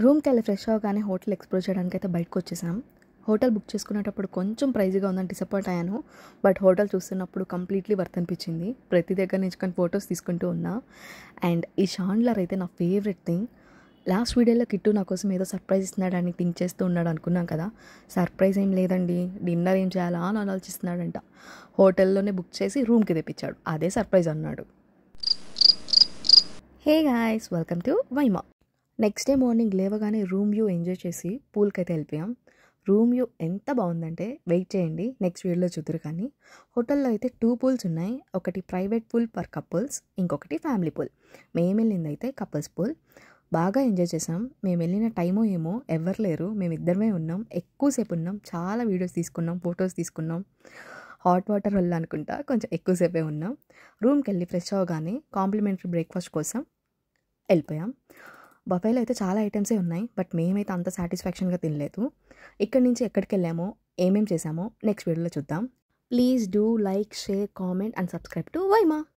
రూమ్కి వెళ్ళి ఫ్రెష్ అవ్వగానే హోటల్ ఎక్స్ప్లోర్ చేయడానికి అయితే బయటకు వచ్చేసాం. హోటల్ బుక్ చేసుకునేటప్పుడు కొంచెం ప్రైజ్గా ఉందని డిసప్పాయింట్ అయ్యాను. బట్ హోటల్ చూస్తున్నప్పుడు కంప్లీట్లీ వర్త్ అనిపించింది. ప్రతి దగ్గర నుంచి కానీ ఫొటోస్ తీసుకుంటూ ఉన్నా. అండ్ ఈ షాండ్లర్ అయితే నా ఫేవరెట్ థింగ్. లాస్ట్ వీడియోలో కిట్టు నా కోసం ఏదో సర్ప్రైజ్ ఇస్తున్నాడని థింక్ చేస్తూ ఉన్నాడు అనుకున్నాం కదా. సర్ప్రైజ్ ఏం లేదండి, డిన్నర్ ఏం చేయాలా అని ఆలోచిస్తున్నాడంట. హోటల్లోనే బుక్ చేసి రూమ్కి తెప్పించాడు. అదే సర్ప్రైజ్ అన్నాడు. హే గాయ్స్, వెల్కమ్ టు వైమా. నెక్స్ట్ డే మార్నింగ్ లేవగానే రూమ్ వ్యూ ఎంజాయ్ చేసి పూల్కి అయితే వెళ్ళిపోయాం. రూమ్ వ్యూ ఎంత బాగుందంటే వెయిట్ చేయండి, నెక్స్ట్ వీడియోలో చూద్దరు. కానీ హోటల్లో అయితే 2 పూల్స్ ఉన్నాయి. ఒకటి ప్రైవేట్ పూల్ ఫర్ కపుల్స్, ఇంకొకటి ఫ్యామిలీ పూల్. మేము వెళ్ళింది అయితే కపుల్స్ పూల్. బాగా ఎంజాయ్ చేసాం. మేము వెళ్ళిన టైమో ఏమో ఎవరు లేరు, మేము ఇద్దరమే ఉన్నాం. ఎక్కువసేపు ఉన్నాం, చాలా వీడియోస్ తీసుకున్నాం, ఫొటోస్ తీసుకున్నాం. హాట్ వాటర్ వల్ల అనుకుంటా కొంచెం ఎక్కువసేపే ఉన్నాం. రూమ్కి వెళ్ళి ఫ్రెష్ అవ్వగానే కాంప్లిమెంటరీ బ్రేక్ఫాస్ట్ కోసం వెళ్ళిపోయాం. బఫేలో అయితే చాలా ఐటమ్సే ఉన్నాయి, బట్ మేమైతే అంత సాటిస్ఫాక్షన్గా తినలేదు. ఇక్కడి నుంచి ఎక్కడికి వెళ్ళామో, ఏమేం చేసామో నెక్స్ట్ వీడియోలో చూద్దాం. Please do like, share, comment and subscribe to వైమా.